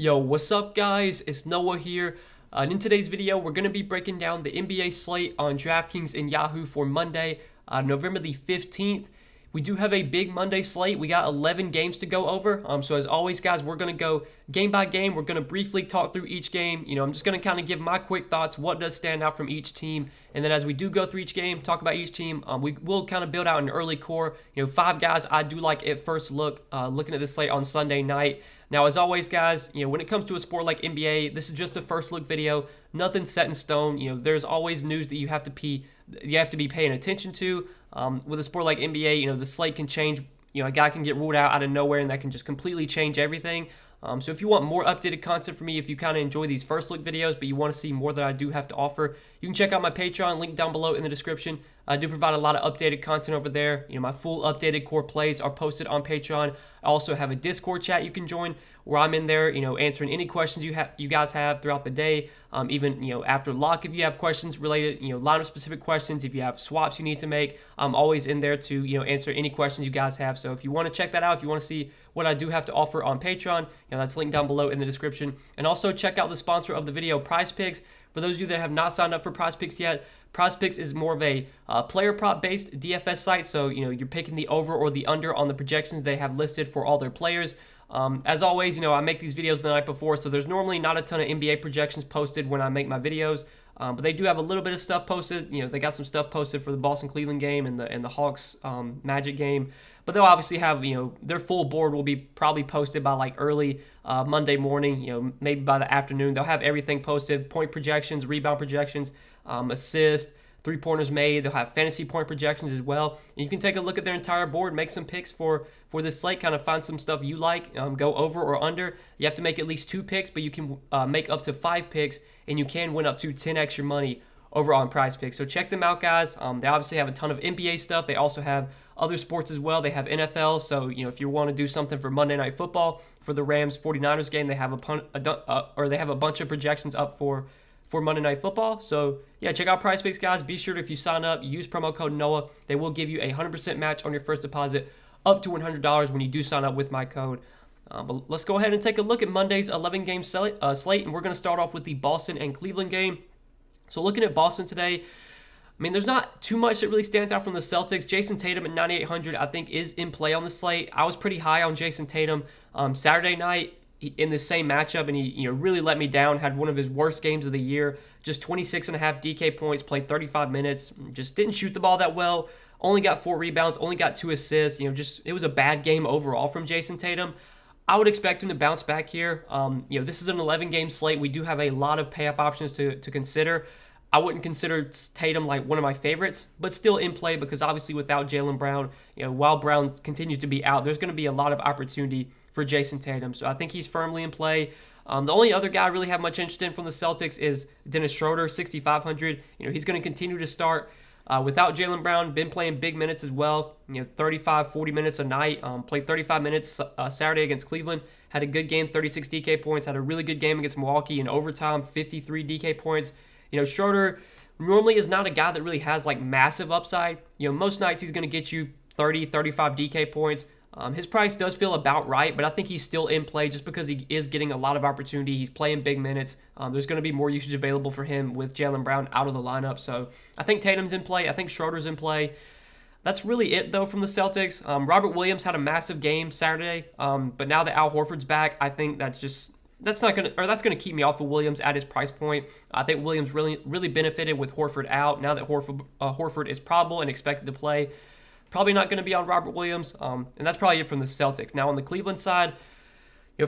Yo, what's up guys? It's Noah here. And in today's video, we're going to be breaking down the NBA slate on Draftkings and Yahoo for Monday, November the 15th. We do have a big Monday slate. We got 11 games to go over. So as always, guys, we're going to go game by game. We're going to briefly talk through each game. I'm just going to kind of give my quick thoughts, what does stand out from each team. And then as we do go through each game, talk about each team, we will kind of build out an early core. 5 guys I do like at first look, looking at this slate on Sunday night. Now, as always, guys, when it comes to a sport like NBA, this is just a first look video. Nothing set in stone. There's always news that you have to be paying attention to. With a sport like NBA, the slate can change. A guy can get ruled out of nowhere, and that can just completely change everything. So if you want more updated content from me, if you kind of enjoy these first look videos, but you want to see more that I do have to offer, you can check out my Patreon, link down below in the description. I do provide a lot of updated content over there. My full updated core plays are posted on Patreon. I also have a Discord chat you can join where I'm in there, answering any questions you guys have throughout the day. Even, after lock, if you have questions related, lineup specific questions, if you have swaps you need to make, I'm always in there to, answer any questions you guys have. So if you want to check that out, if you want to see what I do have to offer on Patreon, that's linked down below in the description. And also check out the sponsor of the video, PrizePicks. For those of you that have not signed up for PrizePicks yet, PrizePicks is more of a player prop based DFS site. So, you're picking the over or the under on the projections they have listed for all their players. As always, I make these videos the night before, so there's normally not a ton of NBA projections posted when I make my videos. But they do have a little bit of stuff posted. They got some stuff posted for the Boston-Cleveland game and the Hawks Magic game. But they'll obviously have, their full board will be probably posted by like early Monday morning, maybe by the afternoon. They'll have everything posted, point projections, rebound projections, assist, three-pointers made. They'll have fantasy point projections as well. And you can take a look at their entire board, make some picks for this slate, kind of find some stuff you like, go over or under. You have to make at least 2 picks, but you can make up to 5 picks, and you can win up to 10x your money over on PrizePicks. So check them out, guys. They obviously have a ton of NBA stuff. They also have other sports as well. They have NFL. So, if you want to do something for Monday Night Football, for the Rams 49ers game, they have a bunch of projections up for Monday Night Football. So, yeah, check out PrizePicks, guys. Be sure to, if you sign up, use promo code NOAH. They will give you a 100% match on your first deposit up to $100 when you do sign up with my code. But let's go ahead and take a look at Monday's 11-game slate, and we're going to start off with the Boston and Cleveland game. So looking at Boston today, there's not too much that really stands out from the Celtics. Jason Tatum at 9,800, I think, is in play on the slate. I was pretty high on Jason Tatum Saturday night in the same matchup, and he really let me down. Had one of his worst games of the year. Just 26.5 DK points, played 35 minutes. Just didn't shoot the ball that well. Only got 4 rebounds, only got 2 assists. It was a bad game overall from Jason Tatum. I would expect him to bounce back here. This is an 11-game slate. We do have a lot of pay-up options to consider. I wouldn't consider Tatum like one of my favorites, but still in play because obviously without Jaylen Brown, while Brown continues to be out, there's going to be a lot of opportunity for Jason Tatum. So I think he's firmly in play. The only other guy I really have much interest in from the Celtics is Dennis Schroeder, 6,500. He's going to continue to start without Jaylen Brown. Been playing big minutes as well. 35, 40 minutes a night. Played 35 minutes Saturday against Cleveland. Had a good game, 36 DK points. Had a really good game against Milwaukee in overtime, 53 DK points. Schroeder normally is not a guy that really has like massive upside. Most nights he's going to get you 30, 35 DK points. His price does feel about right, but I think he's still in play just because he is getting a lot of opportunity. He's playing big minutes. There's going to be more usage available for him with Jaylen Brown out of the lineup. So I think Tatum's in play. I think Schroeder's in play. That's really it, though, from the Celtics. Robert Williams had a massive game Saturday, but now that Al Horford's back, I think that's gonna keep me off of Williams at his price point. I think Williams really benefited with Horford out. Now that Horford is probable and expected to play, probably not going to be on Robert Williams. And that's probably it from the Celtics. Now on the Cleveland side,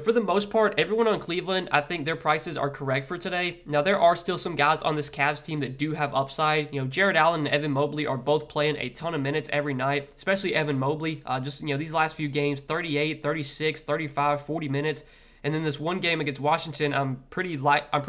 for the most part, everyone on Cleveland, I think their prices are correct for today. Now there are still some guys on this Cavs team that do have upside. Jared Allen and Evan Mobley are both playing a ton of minutes every night, especially Evan Mobley. These last few games, 38, 36, 35, 40 minutes. And then this one game against Washington, I'm pretty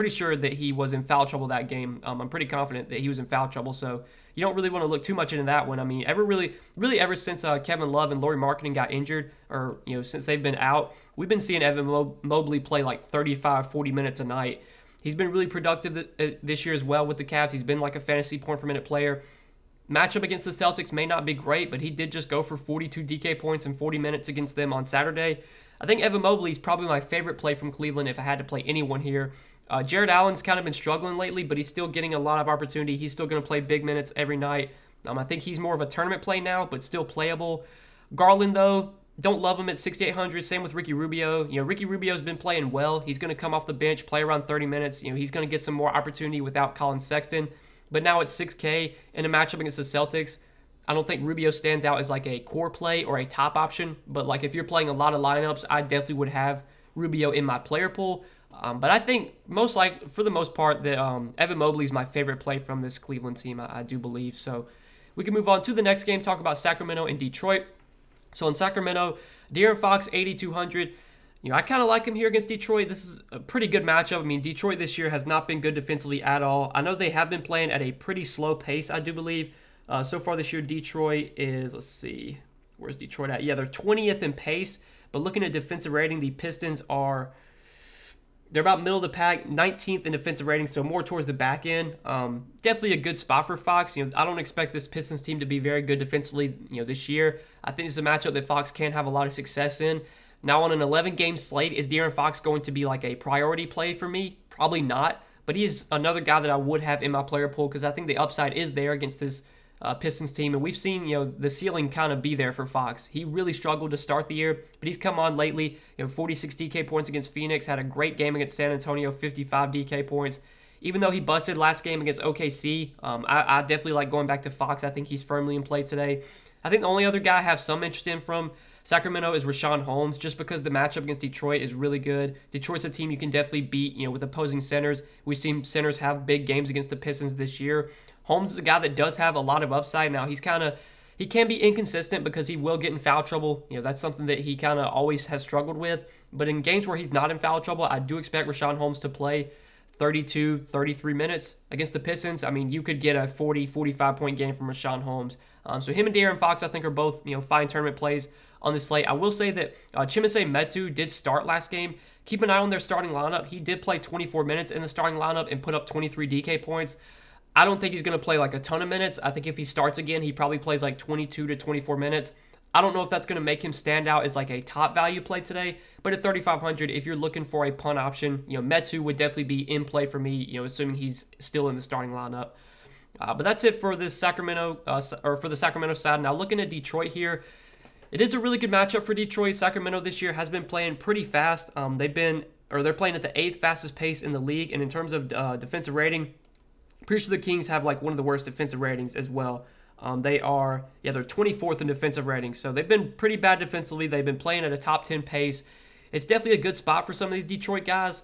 sure that he was in foul trouble that game. I'm pretty confident that he was in foul trouble. So you don't really want to look too much into that one. Ever since Kevin Love and Lauri Markkanen got injured, or since they've been out, we've been seeing Evan Mobley play like 35, 40 minutes a night. He's been really productive this year as well with the Cavs. He's been like a fantasy point per minute player. Matchup against the Celtics may not be great, but he did just go for 42 DK points in 40 minutes against them on Saturday. I think Evan Mobley is probably my favorite play from Cleveland if I had to play anyone here. Jared Allen's kind of been struggling lately, but he's still getting a lot of opportunity. He's still going to play big minutes every night. I think he's more of a tournament play now, but still playable. Garland, though, don't love him at 6,800. Same with Ricky Rubio. Ricky Rubio's been playing well. He's going to come off the bench, play around 30 minutes. He's going to get some more opportunity without Colin Sexton. But now at 6K in a matchup against the Celtics, I don't think Rubio stands out as like a core play or a top option. But like if you're playing a lot of lineups, I definitely would have Rubio in my player pool. But I think for the most part, that Evan Mobley is my favorite play from this Cleveland team. I do believe. So we can move on to the next game, talk about Sacramento and Detroit. So in Sacramento, De'Aaron Fox, 8,200. I kind of like him here against Detroit. This is a pretty good matchup. I mean, Detroit this year has not been good defensively at all. I know they have been playing at a pretty slow pace, I do believe. So far this year, Detroit is, let's see, where's Detroit at? Yeah, they're 20th in pace. But looking at defensive rating, the Pistons are, they're about middle of the pack, 19th in defensive rating, so more towards the back end. Definitely a good spot for Fox. I don't expect this Pistons team to be very good defensively, this year. I think this is a matchup that Fox can have a lot of success in. Now on an 11-game slate, is De'Aaron Fox going to be like a priority play for me? Probably not, but he is another guy that I would have in my player pool because I think the upside is there against this Pistons team, and we've seen the ceiling kind of be there for Fox. He really struggled to start the year, but he's come on lately. 46 DK points against Phoenix, had a great game against San Antonio, 55 DK points. Even though he busted last game against OKC, I definitely like going back to Fox. I think he's firmly in play today. I think the only other guy I have some interest in from Sacramento is Rashawn Holmes, just because the matchup against Detroit is really good. Detroit's a team you can definitely beat, with opposing centers. We've seen centers have big games against the Pistons this year. Holmes is a guy that does have a lot of upside. Now, he can be inconsistent because he will get in foul trouble. That's something that he kind of always has struggled with. But in games where he's not in foul trouble, I do expect Rashawn Holmes to play 32, 33 minutes against the Pistons. I mean, you could get a 40, 45-point game from Rashawn Holmes. So him and De'Aaron Fox, I think, are both, fine tournament plays on this slate. I will say that Chimezie Metu did start last game. Keep an eye on their starting lineup. He did play 24 minutes in the starting lineup and put up 23 DK points. I don't think he's going to play like a ton of minutes. I think if he starts again, he probably plays like 22 to 24 minutes. I don't know if that's going to make him stand out as like a top value play today, but at 3,500, if you're looking for a punt option, Metu would definitely be in play for me, assuming he's still in the starting lineup. But that's it for this Sacramento, for the Sacramento side. Now looking at Detroit here, it is a really good matchup for Detroit. Sacramento this year has been playing pretty fast. They're playing at the 8th fastest pace in the league, and in terms of defensive rating, pretty sure the Kings have like one of the worst defensive ratings as well. They're 24th in defensive ratings, so they've been pretty bad defensively. They've been playing at a top 10 pace. It's definitely a good spot for some of these Detroit guys.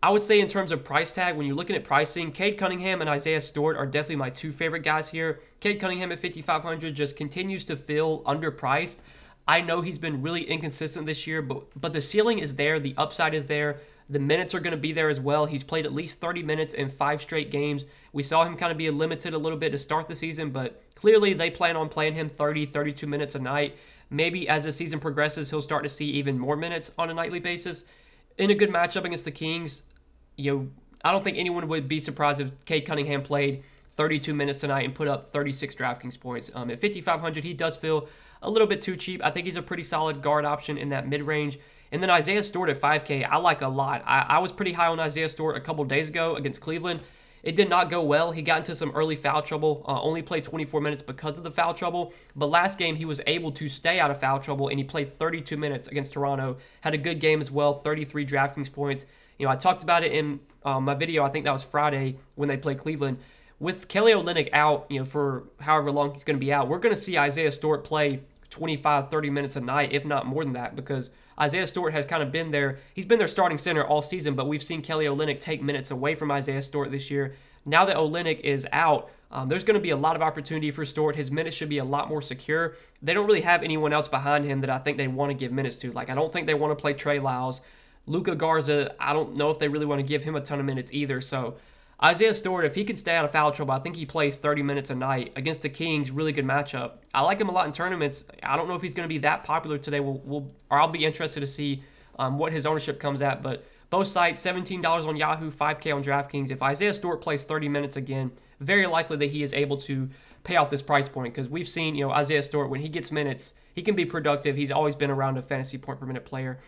I would say in terms of price tag, when you're looking at pricing, Cade Cunningham and Isaiah Stewart are definitely my two favorite guys here. Cade Cunningham at 5,500 just continues to feel underpriced. I know he's been really inconsistent this year, but the ceiling is there. The upside is there. The minutes are going to be there as well. He's played at least 30 minutes in 5 straight games. We saw him kind of be limited a little bit to start the season, but clearly they plan on playing him 30, 32 minutes a night. Maybe as the season progresses, he'll start to see even more minutes on a nightly basis. In a good matchup against the Kings, I don't think anyone would be surprised if Cade Cunningham played 32 minutes tonight and put up 36 DraftKings points. At 5,500, he does feel a little bit too cheap. I think he's a pretty solid guard option in that mid-range. And then Isaiah Stewart at 5K, I like a lot. I was pretty high on Isaiah Stewart a couple days ago against Cleveland. It did not go well. He got into some early foul trouble, only played 24 minutes because of the foul trouble. But last game, he was able to stay out of foul trouble, and he played 32 minutes against Toronto. Had a good game as well, 33 DraftKings points. I talked about it in my video. I think that was Friday when they played Cleveland. With Kelly Olynyk out, for however long he's going to be out, we're going to see Isaiah Stewart play 25, 30 minutes a night, if not more than that, because Isaiah Stewart has kind of been there. He's been their starting center all season, but we've seen Kelly Olynyk take minutes away from Isaiah Stewart this year. Now that Olynyk is out, there's going to be a lot of opportunity for Stewart. His minutes should be a lot more secure. They don't really have anyone else behind him that I think they want to give minutes to. Like, I don't think they want to play Trey Lyles. Luka Garza, I don't know if they really want to give him a ton of minutes either. So Isaiah Stewart, if he can stay out of foul trouble, I think he plays 30 minutes a night against the Kings. Really good matchup. I like him a lot in tournaments. I don't know if he's going to be that popular today. I'll be interested to see what his ownership comes at. But both sites, $17 on Yahoo, 5K on Draftkings. If Isaiah Stewart plays 30 minutes again, very likely that he is able to pay off this price point, because we've seen, Isaiah Stewart, when he gets minutes, he can be productive. He's always been around a fantasy point per minute player.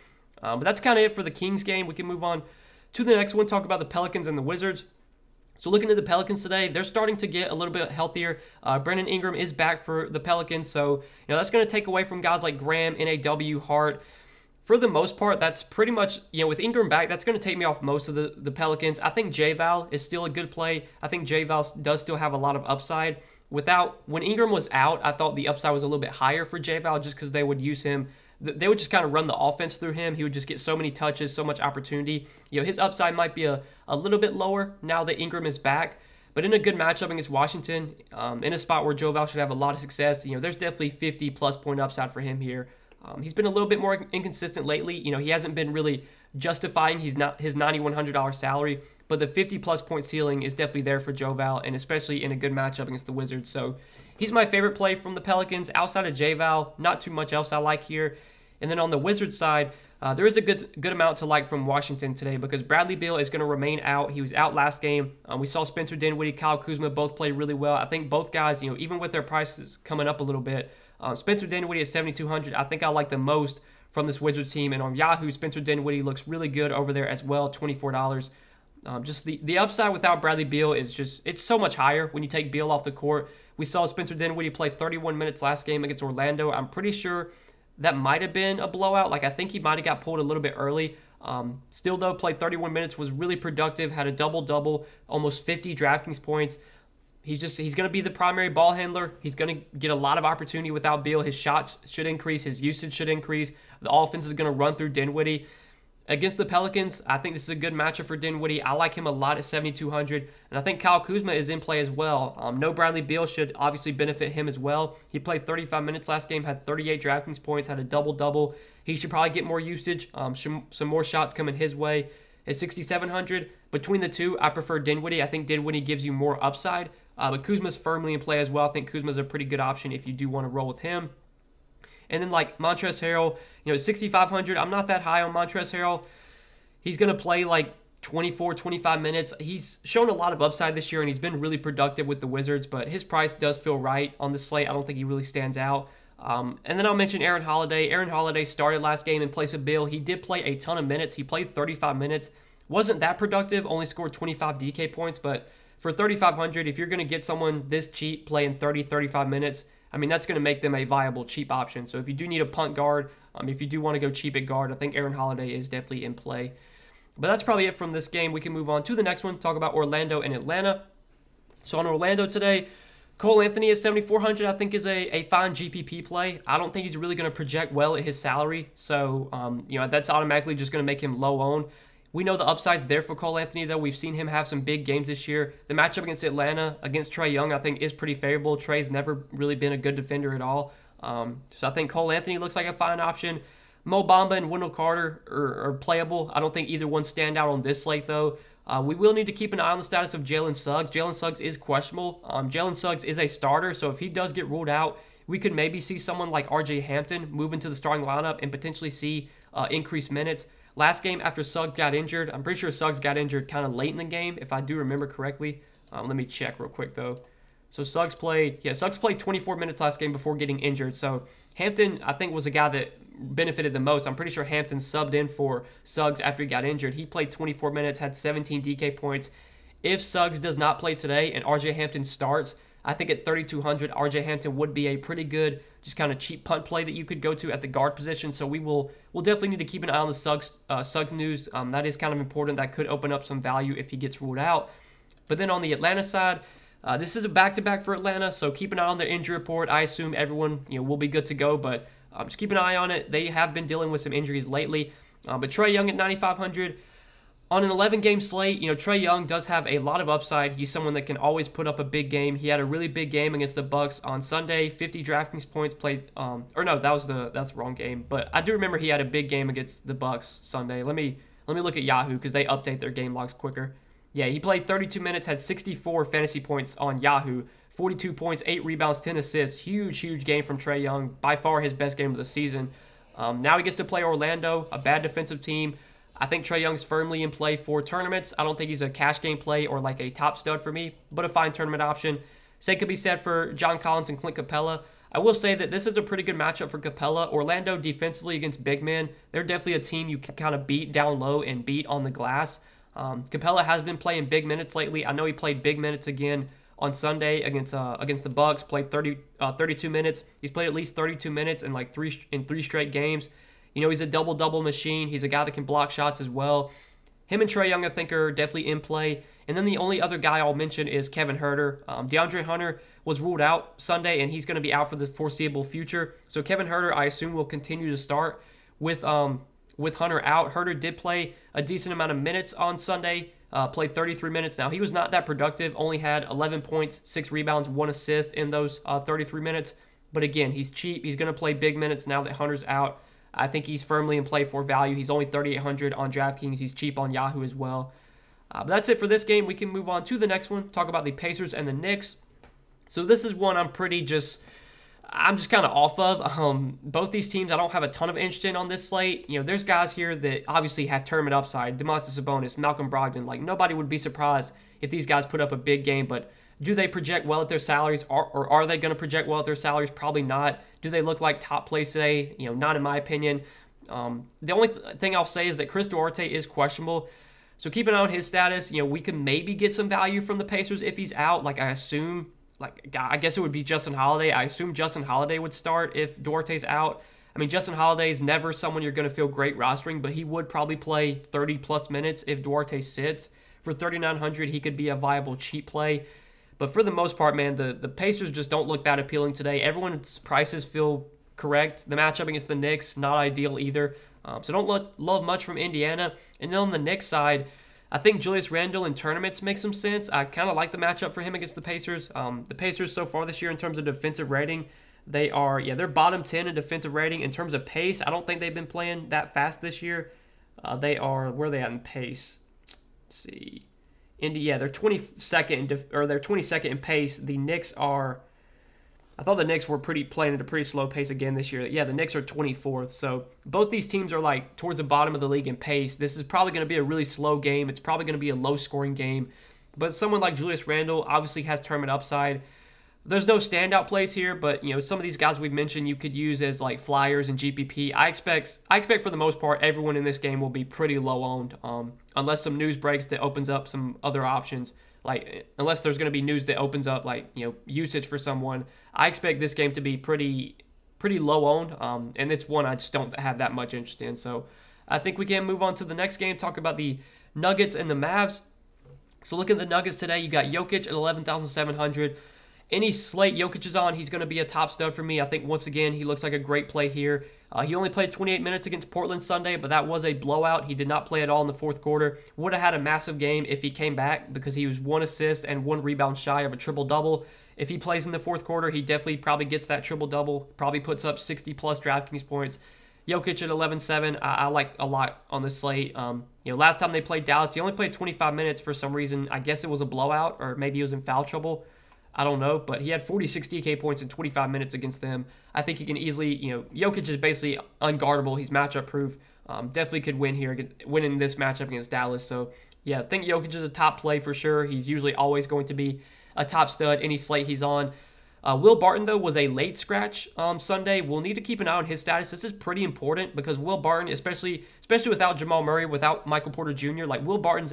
But that's kind of it for the Kings game. We can move on to the next one, talk about the Pelicans and the Wizards. So looking at the Pelicans today, they're starting to get a little bit healthier. Brandon Ingram is back for the Pelicans, so that's going to take away from guys like Graham, NAW, Hart. For the most part, that's pretty much, with Ingram back, that's going to take me off most of the Pelicans. I think J-Val is still a good play. I think J-Val does still have a lot of upside. When Ingram was out, I thought the upside was a little bit higher for J-Val just because they would use him. They would just kind of run the offense through him. He would just get so many touches, so much opportunity. His upside might be a little bit lower now that Ingram is back. But in a good matchup against Washington, in a spot where J-Val should have a lot of success, there's definitely 50-plus point upside for him here. He's been a little bit more inconsistent lately. He hasn't been really justifying his $9,100 salary. But the 50-plus point ceiling is definitely there for J-Val, and especially in a good matchup against the Wizards. So he's my favorite play from the Pelicans. Outside of J-Val, not too much else I like here. And then on the Wizards side, there is a good amount to like from Washington today because Bradley Beal is going to remain out. He was out last game. We saw Spencer Dinwiddie, Kyle Kuzma both play really well. I think both guys, even with their prices coming up a little bit, Spencer Dinwiddie at $7,200, I think I like the most from this Wizards team. And on Yahoo, Spencer Dinwiddie looks really good over there as well, $24. Just the upside without Bradley Beal is it's so much higher when you take Beal off the court. We saw Spencer Dinwiddie play 31 minutes last game against Orlando. I'm pretty sure that might have been a blowout. I think he might have got pulled a little bit early. Still, though, played 31 minutes, was really productive, had a double-double, almost 50 DraftKings points. He's going to be the primary ball handler. He's going to get a lot of opportunity without Beal. His shots should increase. His usage should increase. The offense is going to run through Dinwiddie. Against the Pelicans, I think this is a good matchup for Dinwiddie. I like him a lot at $7,200, and I think Kyle Kuzma is in play as well. No Bradley Beal should obviously benefit him as well. He played 35 minutes last game, had 38 DraftKings points, had a double-double. He should probably get more usage, some more shots coming his way. At $6,700, between the two, I prefer Dinwiddie. I think Dinwiddie gives you more upside, but Kuzma's firmly in play as well. I think Kuzma's a pretty good option if you do want to roll with him. And then Montrezl Harrell, $6,500. I'm not that high on Montrezl Harrell. He's going to play 24, 25 minutes. He's shown a lot of upside this year, and he's been really productive with the Wizards, but his price does feel right on the slate. I don't think he really stands out. And then I'll mention Aaron Holiday. Aaron Holiday started last game in place of Beal. He did play a ton of minutes. He played 35 minutes. Wasn't that productive, only scored 25 DK points, but for $3,500, if you're going to get someone this cheap playing 30, 35 minutes, that's going to make them a viable, cheap option. So if you do need a punt guard, if you do want to go cheap at guard, I think Aaron Holiday is definitely in play. But that's probably it from this game. We can move on to the next one, talk about Orlando and Atlanta. So on Orlando today, Cole Anthony at $7,400 I think is a fine GPP play. I don't think he's really going to project well at his salary. So, that's automatically just going to make him low owned. We know the upside's there for Cole Anthony, though. We've seen him have some big games this year. The matchup against Atlanta, against Trae Young, I think is pretty favorable. Trae's never really been a good defender at all. So I think Cole Anthony looks like a fine option. Mo Bamba and Wendell Carter are playable. I don't think either one stand out on this slate, though. We will need to keep an eye on the status of Jalen Suggs. Jalen Suggs is questionable. Jalen Suggs is a starter, so if he does get ruled out, we could maybe see someone like RJ Hampton move into the starting lineup and potentially see increased minutes. Last game after Suggs got injured, I'm pretty sure Suggs got injured kind of late in the game, if I do remember correctly. Let me check real quick, though. So Suggs played 24 minutes last game before getting injured. So Hampton, I think, was a guy that benefited the most. I'm pretty sure Hampton subbed in for Suggs after he got injured. He played 24 minutes, had 17 DK points. If Suggs does not play today and RJ Hampton starts, I think at $3,200, RJ Hampton would be a pretty good, just kind of cheap punt play that you could go to at the guard position. So we'll definitely need to keep an eye on the Suggs news. That is kind of important. That could open up some value if he gets ruled out. But then on the Atlanta side, this is a back-to-back for Atlanta, so keep an eye on their injury report. I assume everyone will be good to go, but just keep an eye on it. They have been dealing with some injuries lately. But Trae Young at $9,500. On an 11-game slate, Trae Young does have a lot of upside. He's someone that can always put up a big game. He had a really big game against the Bucks on Sunday, 50 DraftKings points played. That's the wrong game. But I do remember he had a big game against the Bucks Sunday. Let me look at Yahoo because they update their game logs quicker. Yeah, he played 32 minutes, had 64 fantasy points on Yahoo, 42 points, 8 rebounds, 10 assists. Huge game from Trae Young. By far his best game of the season. Now he gets to play Orlando, a bad defensive team. I think Trae Young's firmly in play for tournaments. I don't think he's a cash game play or like a top stud for me, but a fine tournament option. Same could be said for John Collins and Clint Capella. I will say that this is a pretty good matchup for Capella. Orlando defensively against big men, they're definitely a team you can kind of beat down low and beat on the glass. Capella has been playing big minutes lately. I know he played big minutes again on Sunday against the Bucks. Played 32 minutes. He's played at least 32 minutes in like three straight games. You know, he's a double-double machine. He's a guy that can block shots as well. Him and Trae Young, I think, are definitely in play. And then the only other guy I'll mention is Kevin Huerter. DeAndre Hunter was ruled out Sunday, and he's going to be out for the foreseeable future. So Kevin Huerter, I assume, will continue to start with Hunter out. Huerter did play a decent amount of minutes on Sunday, played 33 minutes. Now, he was not that productive, only had 11 points, 6 rebounds, 1 assist in those 33 minutes. But again, he's cheap. He's going to play big minutes now that Hunter's out. I think he's firmly in play for value. He's only 3,800 on Draftkings. He's cheap on Yahoo as well. But that's it for this game. We can move on to the next one, talk about the Pacers and the Knicks. So this is one I'm just kind of off of. Both these teams I don't have a ton of interest in on this slate. You know, there's guys here that obviously have tournament upside. Domantas Sabonis, Malcolm Brogdon. Like, nobody would be surprised if these guys put up a big game, but do they project well at their salaries, or are they going to project well at their salaries? Probably not. Do they look like top plays today? You know, not in my opinion. The only thing I'll say is that Chris Duarte is questionable, so keep an eye on his status. You know, we can maybe get some value from the Pacers if he's out. Like, I guess it would be Justin Holiday. I assume Justin Holiday would start if Duarte's out. I mean, Justin Holiday is never someone you're going to feel great rostering, but he would probably play 30-plus minutes if Duarte sits. For 3,900, he could be a viable cheap play. But for the most part, man, the Pacers just don't look that appealing today. Everyone's prices feel correct. The matchup against the Knicks, not ideal either. So don't love much from Indiana. And then on the Knicks side, I think Julius Randle in tournaments makes some sense. I kind of like the matchup for him against the Pacers. The Pacers so far this year in terms of defensive rating, they're bottom 10 in defensive rating. In terms of pace, I don't think they've been playing that fast this year. Where are they at in pace? Let's see. They're 22nd they're 22nd in pace. The Knicks are, I thought the Knicks were playing at a pretty slow pace again this year. Yeah, the Knicks are 24th. So both these teams are like towards the bottom of the league in pace. This is probably going to be a really slow game. It's probably going to be a low-scoring game. But someone like Julius Randle obviously has tournament upside. There's no standout plays here, but you know, some of these guys we've mentioned you could use as like flyers and GPP. I expect for the most part everyone in this game will be pretty low owned, unless some news breaks that opens up some other options. Like, unless there's going to be news that opens up like, you know, usage for someone. I expect this game to be pretty low owned, and it's one I just don't have that much interest in. So I think we can move on to the next game, talk about the Nuggets and the Mavs. So look at the Nuggets today. You got Jokic at 11,700. Any slate Jokic is on, he's going to be a top stud for me. I think, once again, he looks like a great play here. He only played 28 minutes against Portland Sunday, but that was a blowout. He did not play at all in the fourth quarter. Would have had a massive game if he came back because he was 1 assist and 1 rebound shy of a triple-double. If he plays in the fourth quarter, he definitely probably gets that triple-double, probably puts up 60-plus Draftkings points. Jokic at 11-7, I like a lot on this slate. You know, last time they played Dallas, he only played 25 minutes for some reason. I guess it was a blowout, or maybe he was in foul trouble. I don't know, but he had 46 DK points in 25 minutes against them. I think he can easily, you know, Jokic is basically unguardable. He's matchup proof. Definitely could win in this matchup against Dallas. So, yeah, I think Jokic is a top play for sure. He's usually always going to be a top stud any slate he's on. Will Barton, though, was a late scratch Sunday. We'll need to keep an eye on his status. This is pretty important because Will Barton, especially without Jamal Murray, without Michael Porter Jr., like Will Barton's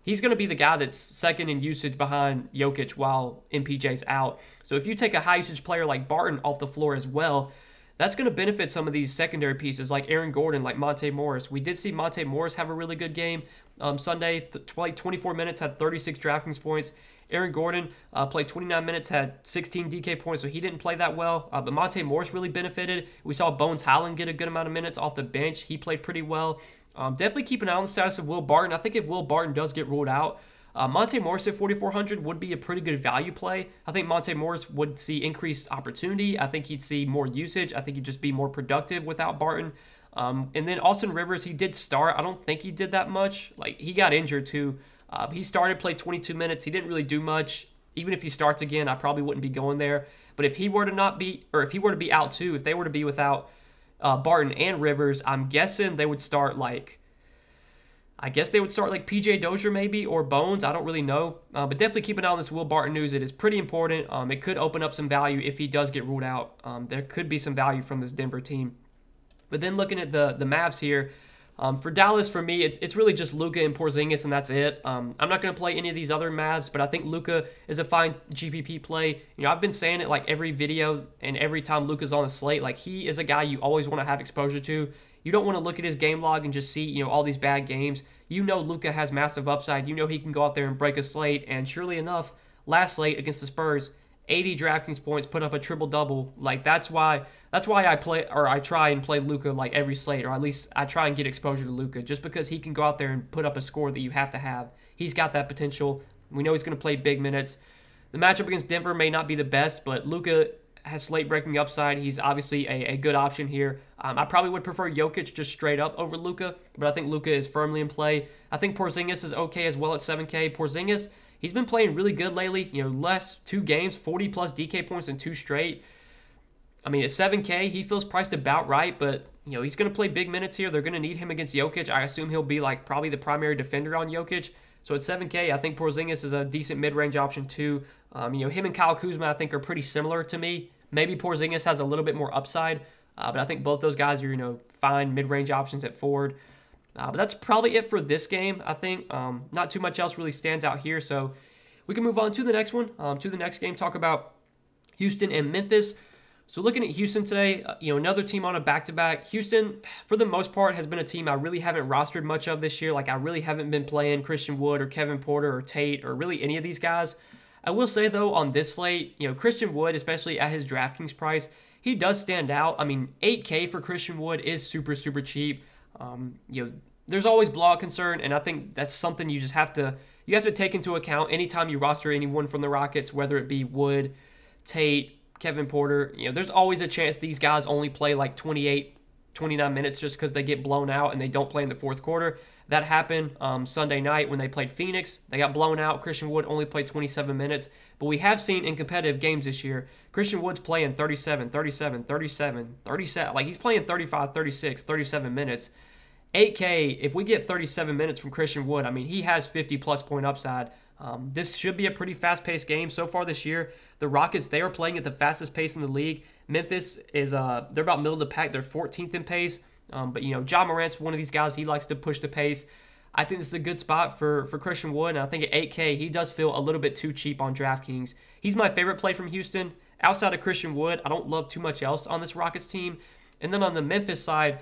he's going to be the guy that's second in usage behind Jokic while MPJ's out. So if you take a high usage player like Barton off the floor as well, that's going to benefit some of these secondary pieces like Aaron Gordon, like Monte Morris. We did see Monte Morris have a really good game Sunday. 24 minutes, had 36 Draftkings points. Aaron Gordon played 29 minutes, had 16 DK points, so he didn't play that well. But Monte Morris really benefited. We saw Bones Howland get a good amount of minutes off the bench. He played pretty well. Definitely keep an eye on the status of Will Barton. I think if Will Barton does get ruled out, Monte Morris at 4,400 would be a pretty good value play. I think Monte Morris would see increased opportunity. I think he'd see more usage. I think he'd just be more productive without Barton. And then Austin Rivers, he did start. I don't think he did that much. Like, he got injured too. He started, played 22 minutes. He didn't really do much. Even if he starts again, I probably wouldn't be going there. But if he were to if he were to be out too, if they were to be without Barton and Rivers, I'm guessing they would start like, I guess they would start like PJ Dozier maybe or Bones. I don't really know. But definitely keep an eye on this Will Barton news. It is pretty important. It could open up some value if he does get ruled out. There could be some value from this Denver team. But then looking at the Mavs here, for Dallas, for me, it's really just Luka and Porzingis, and that's it. I'm not going to play any of these other Mavs, but I think Luka is a fine GPP play. You know, I've been saying it like every video and every time Luka's on a slate. Like, he is a guy you always want to have exposure to. You don't want to look at his game log and just see, you know, all these bad games. You know Luka has massive upside. You know he can go out there and break a slate. And surely enough, last slate against the Spurs, 80 DraftKings points, put up a triple-double. Like, that's why I try and play Luka like every slate, or at least I try and get exposure to Luka, just because he can go out there and put up a score that you have to have. He's got that potential. We know he's going to play big minutes. The matchup against Denver may not be the best, but Luka has slate-breaking upside. He's obviously a good option here. I probably would prefer Jokic just straight up over Luka, but I think Luka is firmly in play. I think Porzingis is okay as well at 7K. Porzingis, he's been playing really good lately. You know, last 2 games, 40-plus DK points in 2 straight. I mean, at 7K, he feels priced about right, but, you know, he's going to play big minutes here. They're going to need him against Jokic. I assume he'll be, like, probably the primary defender on Jokic. So at 7K, I think Porzingis is a decent mid-range option too. You know, him and Kyle Kuzma, I think, are pretty similar to me. Maybe Porzingis has a little bit more upside, but I think both those guys are, you know, fine mid-range options at forward. But that's probably it for this game, I think. Not too much else really stands out here, so we can move on to the next one, to the next game, talk about Houston and Memphis. So looking at Houston today, you know, another team on a back-to-back. Houston, for the most part, has been a team I really haven't rostered much of this year. Like, I really haven't been playing Christian Wood or Kevin Porter or Tate or really any of these guys. I will say, though, on this slate, you know, Christian Wood, especially at his DraftKings price, he does stand out. I mean, 8K for Christian Wood is super, super cheap. You know, there's always blowout concern, and I think that's something you just have to take into account anytime you roster anyone from the Rockets, whether it be Wood, Tate, Kevin Porter. You know, there's always a chance these guys only play like 28, 29 minutes just because they get blown out and they don't play in the fourth quarter. That happened Sunday night when they played Phoenix. They got blown out. Christian Wood only played 27 minutes. But we have seen in competitive games this year, Christian Wood's playing 37, 37, 37, 37. Like, he's playing 35, 36, 37 minutes. 8K, if we get 37 minutes from Christian Wood, I mean, he has 50-plus point upside. This should be a pretty fast-paced game. So far this year, the Rockets, they are playing at the fastest pace in the league. Memphis is, they're about middle of the pack. They're 14th in pace. But, you know, Ja Morant's one of these guys. He likes to push the pace. I think this is a good spot for Christian Wood. And I think at 8K, he does feel a little bit too cheap on DraftKings. He's my favorite play from Houston. Outside of Christian Wood, I don't love too much else on this Rockets team. And then on the Memphis side,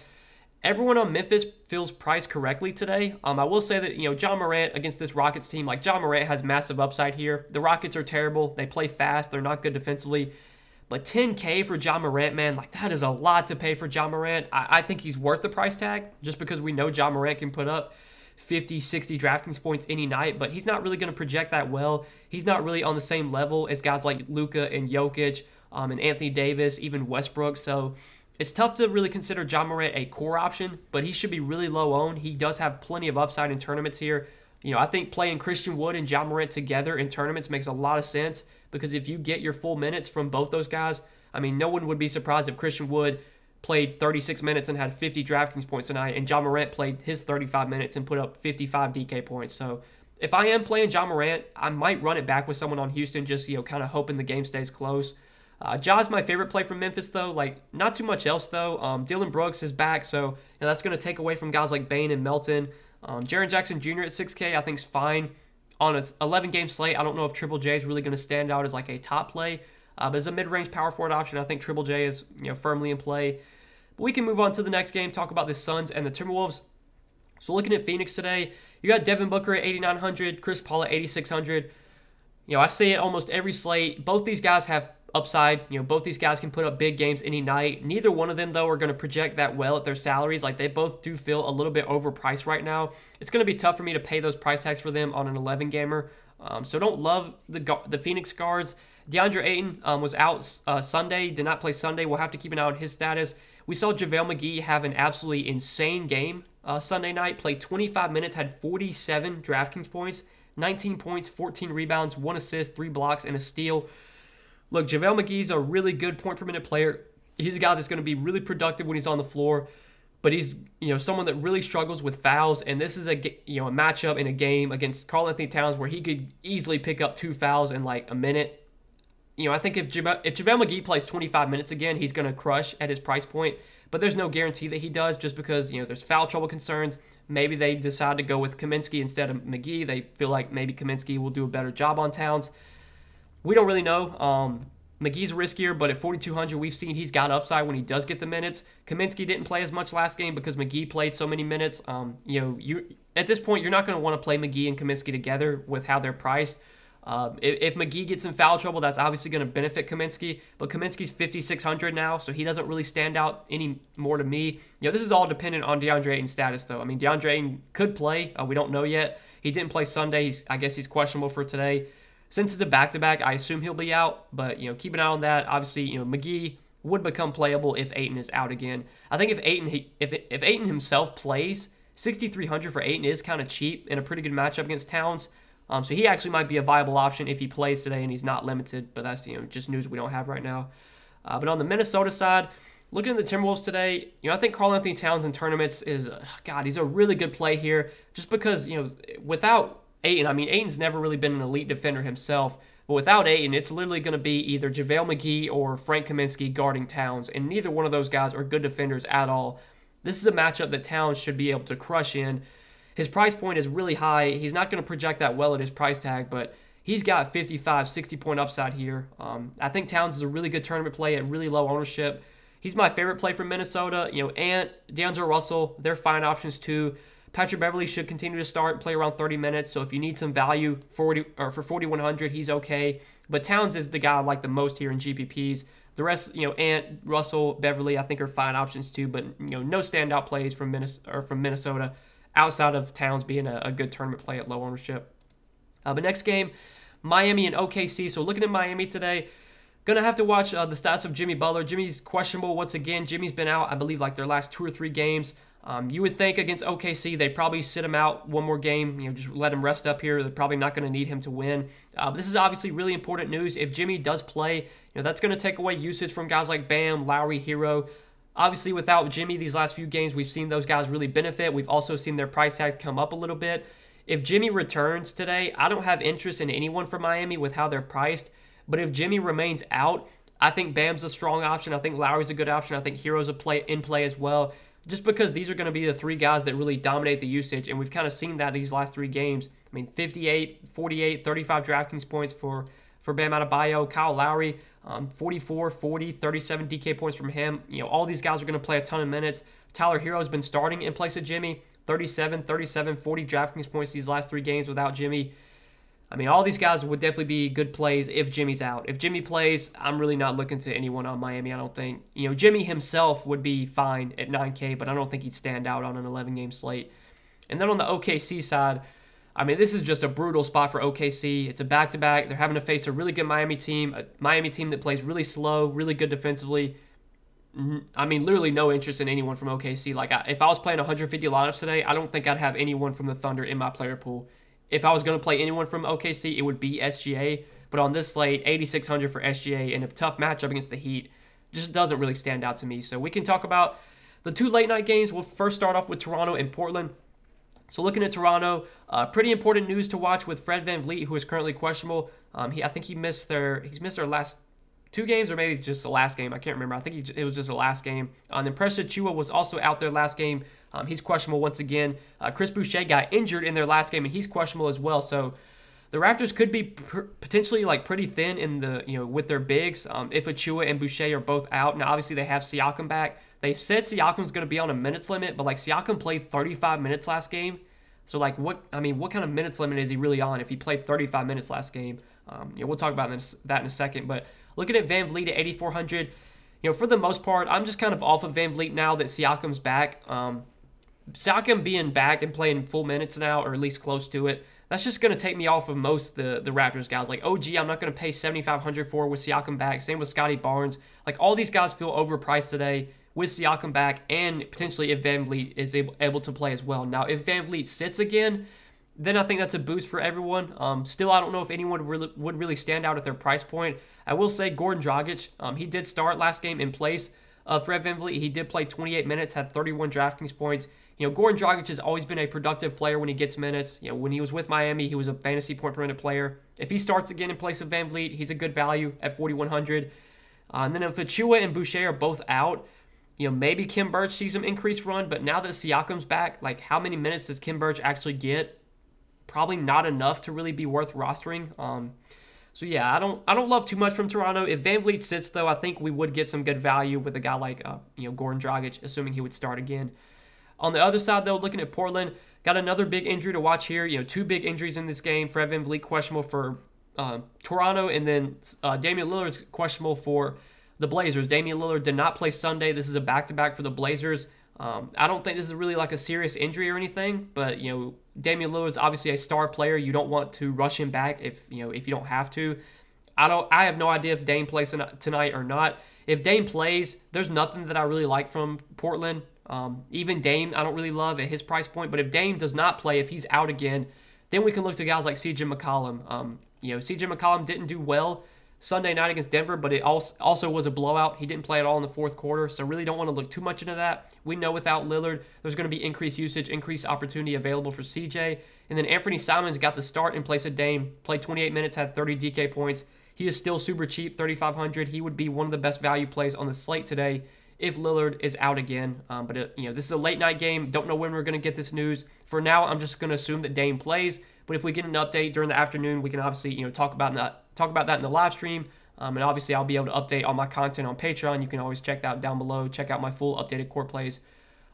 everyone on Memphis feels priced correctly today. I will say that, you know, Ja Morant against this Rockets team, like, Ja Morant has massive upside here. The Rockets are terrible. They play fast. They're not good defensively. But 10K for Ja Morant, man, like, that is a lot to pay for Ja Morant. I think he's worth the price tag just because we know Ja Morant can put up 50, 60 DraftKings points any night, but he's not really going to project that well. He's not really on the same level as guys like Luka and Jokic and Anthony Davis, even Westbrook. So it's tough to really consider Ja Morant a core option, but he should be really low owned. He does have plenty of upside in tournaments here. You know, I think playing Christian Wood and Ja Morant together in tournaments makes a lot of sense because if you get your full minutes from both those guys, I mean, no one would be surprised if Christian Wood played 36 minutes and had 50 DraftKings points tonight, and Ja Morant played his 35 minutes and put up 55 DK points. So if I am playing Ja Morant, I might run it back with someone on Houston, just, you know, kind of hoping the game stays close. Ja's my favorite play from Memphis, though. Like, not too much else, though. Dillon Brooks is back, so, you know, that's going to take away from guys like Bane and Melton. Jaren Jackson Jr. at 6K, I think, is fine. On an 11-game slate, I don't know if Triple J is really going to stand out as, like, a top play. But as a mid-range power forward option, I think Triple J is, you know, firmly in play. But we can move on to the next game, talk about the Suns and the Timberwolves. So looking at Phoenix today, you got Devin Booker at 8,900, Chris Paul at 8,600. You know, I say it almost every slate. Both these guys have upside. You know, both these guys can put up big games any night. Neither one of them, though, are going to project that well at their salaries. Like, they both do feel a little bit overpriced right now. It's going to be tough for me to pay those price tags for them on an 11-gamer. So don't love the Phoenix guards. DeAndre Ayton was out Sunday, did not play Sunday. We'll have to keep an eye on his status. We saw JaVale McGee have an absolutely insane game Sunday night. Played 25 minutes, had 47 DraftKings points, 19 points, 14 rebounds, 1 assist, 3 blocks, and a steal. Look, JaVale McGee's a really good point-per-minute player. He's a guy that's going to be really productive when he's on the floor. but he's someone that really struggles with fouls, and this is a matchup in a game against Karl-Anthony Towns where he could easily pick up 2 fouls in like a minute. I think if JaVale McGee plays 25 minutes again, he's going to crush at his price point. But there's no guarantee that he does just because, there's foul trouble concerns. Maybe they decide to go with Kaminsky instead of McGee. They feel like maybe Kaminsky will do a better job on Towns. We don't really know. McGee's riskier, but at 4,200, we've seen he's got upside when he does get the minutes. Kaminsky didn't play as much last game because McGee played so many minutes. At this point, you're not going to want to play McGee and Kaminsky together with how they're priced. If McGee gets in foul trouble, that's obviously going to benefit Kaminsky, but Kaminsky's 5,600 now, so he doesn't really stand out any more to me. This is all dependent on DeAndre Ayton's status, though. I mean, DeAndre Ayton could play. We don't know yet. He didn't play Sunday. I guess he's questionable for today. Since it's a back-to-back, I assume he'll be out, but, keep an eye on that. Obviously, McGee would become playable if Ayton is out again. I think if Ayton himself plays, 6,300 for Ayton is kind of cheap in a pretty good matchup against Towns. So he actually might be a viable option if he plays today and he's not limited, but that's just news we don't have right now. But on the Minnesota side, looking at the Timberwolves today, I think Karl-Anthony Towns in tournaments is, he's a really good play here just because, without Ayton, I mean, Ayton's never really been an elite defender himself, but without Ayton, it's literally going to be either JaVale McGee or Frank Kaminsky guarding Towns, and neither one of those guys are good defenders at all. This is a matchup that Towns should be able to crush in. His price point is really high. He's not going to project that well at his price tag, but he's got 55, 60-point upside here. I think Towns is a really good tournament play at really low ownership. He's my favorite play from Minnesota. Ant, D'Angelo Russell, they're fine options too. Patrick Beverley should continue to start and play around 30 minutes, so if you need some value for 4,100, he's okay. But Towns is the guy I like the most here in GPPs. The rest, Ant, Russell, Beverley, I think are fine options too, but no standout plays from Minnesota. Outside of Towns being a good tournament play at low ownership. But next game, Miami and OKC. So looking at Miami today, going to have to watch the stats of Jimmy Butler. Jimmy's questionable once again. Jimmy's been out, I believe, like their last 2 or 3 games. You would think against OKC, they'd probably sit him out one more game, just let him rest up here. They're probably not going to need him to win. But this is obviously really important news. If Jimmy does play, that's going to take away usage from guys like Bam, Lowry, Hero. Obviously, without Jimmy, these last few games, we've seen those guys really benefit. We've also seen their price tag come up a little bit. If Jimmy returns today, I don't have interest in anyone from Miami with how they're priced. But if Jimmy remains out, I think Bam's a strong option. I think Lowry's a good option. I think Hero's in play as well. Just because these are going to be the 3 guys that really dominate the usage. And we've kind of seen that these last 3 games. I mean, 58, 48, 35 DraftKings points for Bam Adebayo. Kyle Lowry, 44, 40, 37 DK points from him. All these guys are going to play a ton of minutes. Tyler Hero's been starting in place of Jimmy. 37, 37, 40 DraftKings points these last 3 games without Jimmy. I mean, all these guys would definitely be good plays if Jimmy's out. If Jimmy plays, I'm really not looking to anyone on Miami, I don't think. Jimmy himself would be fine at 9K, but I don't think he'd stand out on an 11-game slate. And then on the OKC side, I mean, this is just a brutal spot for OKC. It's a back-to-back. They're having to face a really good Miami team, a Miami team that plays really slow, really good defensively. I mean, literally no interest in anyone from OKC. Like, if I was playing 150 lineups today, I don't think I'd have anyone from the Thunder in my player pool. If I was going to play anyone from OKC, it would be SGA. But on this slate, 8,600 for SGA in a tough matchup against the Heat just doesn't really stand out to me. So we can talk about the 2 late-night games. We'll first start off with Toronto and Portland. So looking at Toronto, pretty important news to watch with Fred VanVleet, who is currently questionable. I think he's missed their last 2 games, or maybe just the last game. I can't remember. I think it was just the last game. And then Precious Achiuwa was also out there last game. He's questionable once again. Chris Boucher got injured in their last game, and he's questionable as well. So the Raptors could be potentially like pretty thin in the with their bigs if Achiuwa and Boucher are both out. Now obviously they have Siakam back. They've said Siakam's going to be on a minutes limit, but like Siakam played 35 minutes last game. So like what kind of minutes limit is he really on if he played 35 minutes last game? We'll talk about that in a second. But looking at VanVleet at 8,400, for the most part, I'm just kind of off of VanVleet now that Siakam's back. Siakam being back and playing full minutes now, or at least close to it, that's just going to take me off of most of the Raptors guys. Like OG, I'm not going to pay 7,500 for with Siakam back. Same with Scotty Barnes. Like all these guys feel overpriced today with Siakam back, and potentially if VanVleet is able to play as well. Now, if VanVleet sits again, then I think that's a boost for everyone. Still, I don't know if anyone would really stand out at their price point. I will say Goran Dragic, he did start last game in place Fred VanVleet. He did play 28 minutes, had 31 DraftKings points. Goran Dragic has always been a productive player when he gets minutes. When he was with Miami, he was a fantasy point per minute player. If he starts again in place of VanVleet, he's a good value at 4,100. And then if Achua and Boucher are both out, maybe Kim Birch sees some increased run, but now that Siakam's back, like how many minutes does Kim Birch actually get? Probably not enough to really be worth rostering. So yeah, I don't love too much from Toronto. If VanVleet sits though, I think we would get some good value with a guy like Goran Dragic, assuming he would start again. On the other side though, looking at Portland, got another big injury to watch here. Two big injuries in this game. Fred VanVleet questionable for Toronto, and then Damian Lillard's questionable for the Blazers. Damian Lillard did not play Sunday. This is a back-to-back for the Blazers. I don't think this is really like a serious injury or anything, but Damian Lillard's obviously a star player. You don't want to rush him back if you don't have to. I have no idea if Dame plays tonight or not. If Dame plays, there's nothing that I really like from Portland. Even Dame, I don't really love at his price point. But if Dame does not play, if he's out again, then we can look to guys like CJ McCollum. CJ McCollum didn't do well Sunday night against Denver, but it also was a blowout. He didn't play at all in the fourth quarter, so really don't want to look too much into that. We know without Lillard, there's going to be increased usage, increased opportunity available for CJ. And then Anthony Simons got the start in place of Dame, played 28 minutes, had 30 DK points. He is still super cheap, 3,500. He would be one of the best value plays on the slate today if Lillard is out again. But this is a late night game. Don't know when we're going to get this news. For now, I'm just going to assume that Dame plays. But if we get an update during the afternoon, we can obviously talk about that in the live stream. And obviously, I'll be able to update all my content on Patreon. You can always check that out down below. Check out my full updated court plays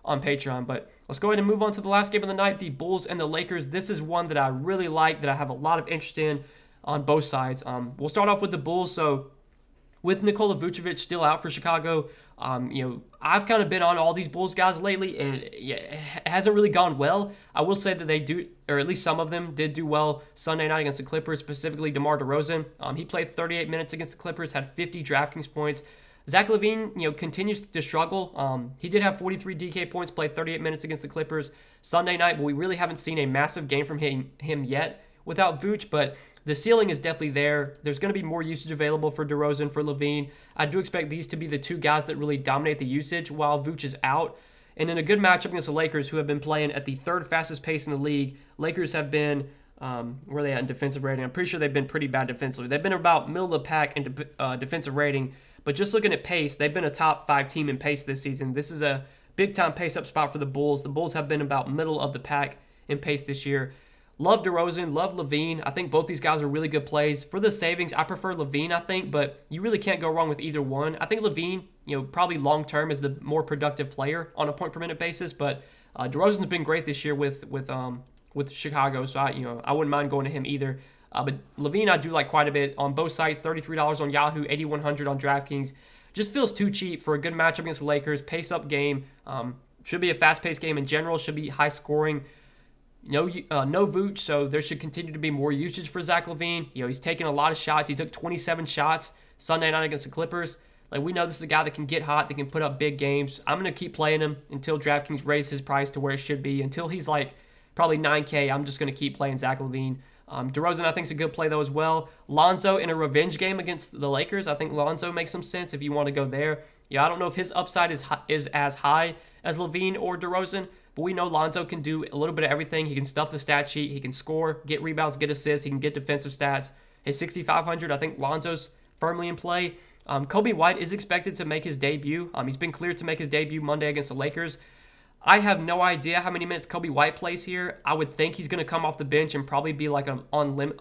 on Patreon. But let's go ahead and move on to the last game of the night, the Bulls and the Lakers. This is one that I really like, that I have a lot of interest in on both sides. We'll start off with the Bulls. So with Nikola Vucevic still out for Chicago, I've kind of been on all these Bulls guys lately, and it hasn't really gone well. I will say that they do, or at least some of them did do well Sunday night against the Clippers, specifically DeMar DeRozan. He played 38 minutes against the Clippers, had 50 DraftKings points. Zach LaVine, continues to struggle. He did have 43 DK points, played 38 minutes against the Clippers Sunday night, but we really haven't seen a massive game from him yet without Vooch, but the ceiling is definitely there. There's going to be more usage available for DeRozan, for LaVine. I do expect these to be the two guys that really dominate the usage while Vooch is out. And in a good matchup against the Lakers, who have been playing at the third fastest pace in the league, Lakers have been, where are they at in defensive rating? I'm pretty sure they've been pretty bad defensively. They've been about middle of the pack in defensive rating, but just looking at pace, they've been a top 5 team in pace this season. This is a big-time pace-up spot for the Bulls. The Bulls have been about middle of the pack in pace this year. Love DeRozan, love LaVine. I think both these guys are really good plays. For the savings, I prefer LaVine, I think, but you really can't go wrong with either one. I think LaVine, probably long-term is the more productive player on a point-per-minute basis, but DeRozan's been great this year with Chicago, so I wouldn't mind going to him either. But LaVine, I do like quite a bit on both sites. $33 on Yahoo, $8,100 on Draftkings. Just feels too cheap for a good matchup against the Lakers. Pace-up game. Should be a fast-paced game in general. Should be high-scoring. No Vooch, so there should continue to be more usage for Zach LaVine. He's taking a lot of shots. He took 27 shots Sunday night against the Clippers. Like, we know this is a guy that can get hot, that can put up big games. I'm going to keep playing him until DraftKings raises his price to where it should be. Until he's like probably 9K, I'm just going to keep playing Zach LaVine. DeRozan, I think, is a good play, though, as well. Lonzo in a revenge game against the Lakers. I think Lonzo makes some sense if you want to go there. I don't know if his upside is as high as LaVine or DeRozan, but we know Lonzo can do a little bit of everything. He can stuff the stat sheet. He can score, get rebounds, get assists. He can get defensive stats. His 6,500, I think Lonzo's firmly in play. Kobe White is expected to make his debut. He's been cleared to make his debut Monday against the Lakers. I have no idea how many minutes Kobe White plays here. I would think he's going to come off the bench and probably be like on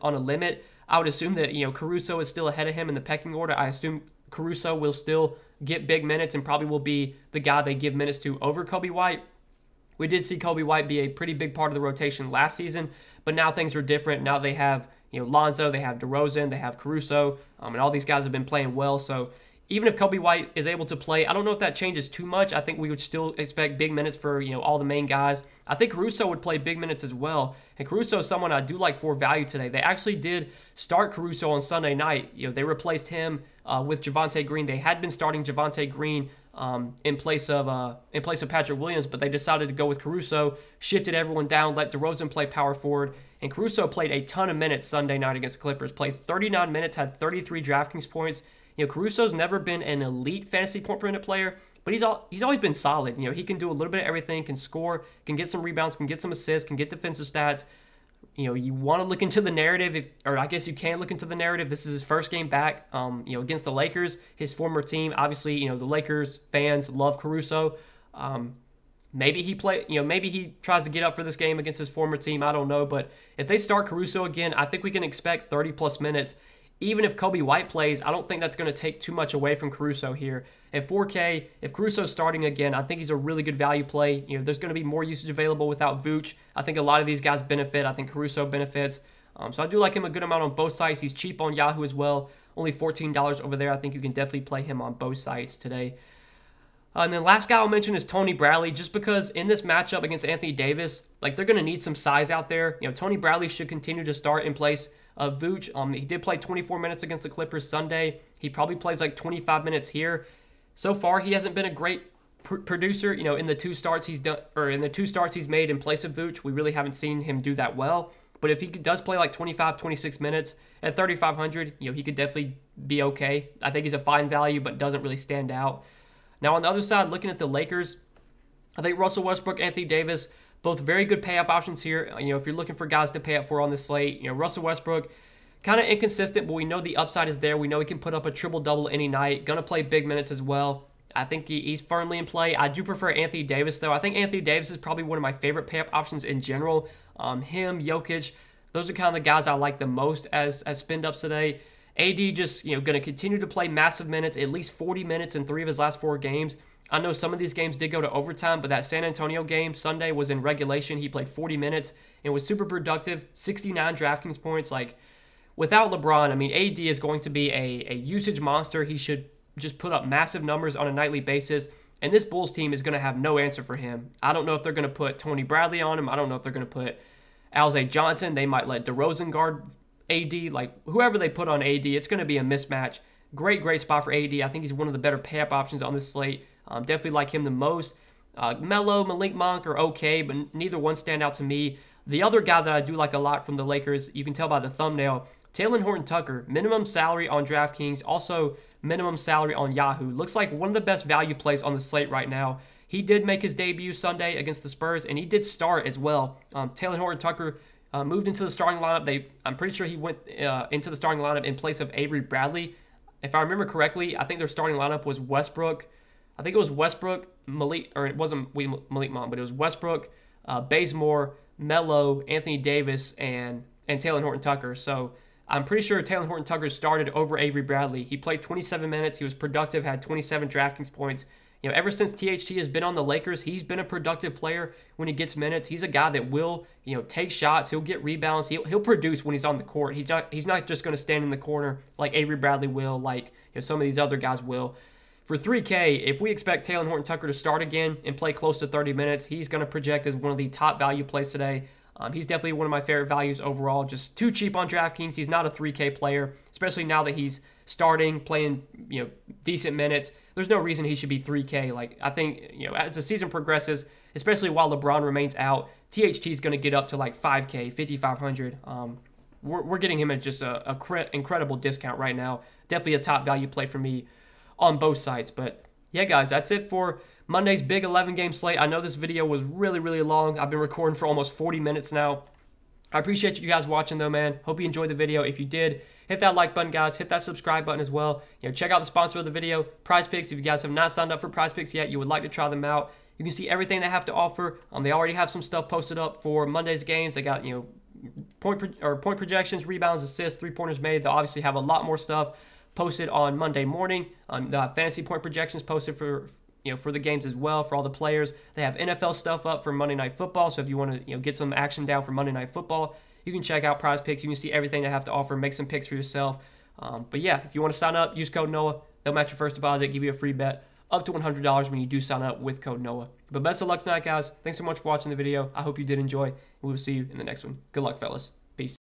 a limit. I would assume that Caruso is still ahead of him in the pecking order. I assume Caruso will still get big minutes and probably will be the guy they give minutes to over Kobe White. We did see Kobe White be a pretty big part of the rotation last season, but now things are different. Now they have Lonzo, they have DeRozan, they have Caruso, and all these guys have been playing well. So even if Kobe White is able to play, I don't know if that changes too much. I think we would still expect big minutes for all the main guys. I think Caruso would play big minutes as well. And Caruso is someone I do like for value today. They actually did start Caruso on Sunday night. They replaced him with Javonte Green. They had been starting Javonte Green in place of Patrick Williams, but they decided to go with Caruso, shifted everyone down, let DeRozan play power forward, and Caruso played a ton of minutes Sunday night against the Clippers. Played 39 minutes, had 33 DraftKings points. Caruso's never been an elite fantasy point per minute player, but he's always been solid. You know, he can do a little bit of everything, can score, can get some rebounds, can get some assists, can get defensive stats. You know, you want to look into the narrative, or I guess you can look into the narrative. This is his first game back, you know, against the Lakers, his former team. Obviously, you know, the Lakers fans love Caruso. Maybe he tries to get up for this game against his former team. I don't know, but if they start Caruso again, I think we can expect 30-plus minutes. Even if Kobe White plays, I don't think that's going to take too much away from Caruso here. At 4K, if Caruso's starting again, I think he's a really good value play. You know, there's going to be more usage available without Vooch. I think a lot of these guys benefit. I think Caruso benefits. So I do like him a good amount on both sites. He's cheap on Yahoo as well. Only $14 over there. I think you can definitely play him on both sites today. And then last guy I'll mention is Tony Bradley, just because in this matchup against Anthony Davis, like, they're going to need some size out there. You know, Tony Bradley should continue to start in place of Vooch. He did play 24 minutes against the Clippers Sunday. He probably plays like 25 minutes here. So far, he hasn't been a great producer. You know, in the two starts he's done, or in the two starts he's made in place of Vooch, we really haven't seen him do that well. But if he does play like 25, 26 minutes at 3,500, you know, he could definitely be okay. I think he's a fine value, but doesn't really stand out. Now, on the other side, looking at the Lakers, I think Russell Westbrook, Anthony Davis, both very good pay-up options here. You know, if you're looking for guys to pay up for on this slate, you know, Russell Westbrook, kind of inconsistent, but we know the upside is there. We know he can put up a triple-double any night. Going to play big minutes as well. I think he's firmly in play. I do prefer Anthony Davis, though. I think Anthony Davis is probably one of my favorite pay-up options in general. Him, Jokic, those are kind of the guys I like the most as spend-ups today. AD just, you know, going to continue to play massive minutes, at least 40 minutes in 3 of his last 4 games. I know some of these games did go to overtime, but that San Antonio game Sunday was in regulation. He played 40 minutes and was super productive, 69 DraftKings points. Like, without LeBron, I mean, AD is going to be a usage monster. He should just put up massive numbers on a nightly basis, and this Bulls team is going to have no answer for him. I don't know if they're going to put Tony Bradley on him. I don't know if they're going to put Alzay Johnson. They might let DeRozan guard AD. Like, whoever they put on AD, it's going to be a mismatch. Great spot for AD. I think he's one of the better pay-up options on this slate. Definitely like him the most. Melo, Malik Monk are okay, but neither one stand out to me. The other guy that I do like a lot from the Lakers, you can tell by the thumbnail, Talen Horton-Tucker, minimum salary on DraftKings, also minimum salary on Yahoo. Looks like one of the best value plays on the slate right now. He did make his debut Sunday against the Spurs, and he did start as well. Talen Horton-Tucker moved into the starting lineup. I'm pretty sure he went into the starting lineup in place of Avery Bradley. If I remember correctly, I think their starting lineup was Westbrook. I think it was Westbrook, Malik, or it wasn't Malik Monk, but it was Westbrook, Bazemore, Melo, Anthony Davis, and Talen Horton-Tucker. So I'm pretty sure Talen Horton-Tucker started over Avery Bradley. He played 27 minutes. He was productive, had 27 DraftKings points. You know, ever since THT has been on the Lakers, he's been a productive player when he gets minutes. He's a guy that will, you know, take shots. He'll get rebounds. He'll produce when he's on the court. He's not just going to stand in the corner like Avery Bradley will, like, you know, some of these other guys will. For 3K, if we expect Talen Horton-Tucker to start again and play close to 30 minutes, he's going to project as one of the top value plays today. He's definitely one of my favorite values overall. Just too cheap on DraftKings. He's not a 3K player, especially now that he's starting, playing, you know, decent minutes. There's no reason he should be 3K. Like, I think, you know, as the season progresses, especially while LeBron remains out, THT is going to get up to like 5K, 5,500. We're getting him at just a incredible discount right now. Definitely a top value play for me on both sides. But yeah, guys, that's it for Monday's big 11-game slate. I know this video was really long. I've been recording for almost 40 minutes now. I appreciate you guys watching, though, man. Hope you enjoyed the video. If you did, hit that like button, guys. Hit that subscribe button as well. You know, check out the sponsor of the video, PrizePicks. If you guys have not signed up for PrizePicks yet, you would like to try them out, you can see everything they have to offer. They already have some stuff posted up for Monday's games. They got, you know, point projections, rebounds, assists, three-pointers made. They'll obviously have a lot more stuff posted on Monday morning. The fantasy point projections posted for, you know, for the games as well, for all the players. They have NFL stuff up for Monday Night Football, so if you want to, you know, get some action down for Monday Night Football, you can check out PrizePicks. You can see everything they have to offer, make some picks for yourself. But yeah, if you want to sign up, use code Noah. They'll match your first deposit, give you a free bet up to $100 when you do sign up with code Noah. But best of luck tonight, guys. Thanks so much for watching the video. I hope you did enjoy, and we will see you in the next one. Good luck, fellas. Peace.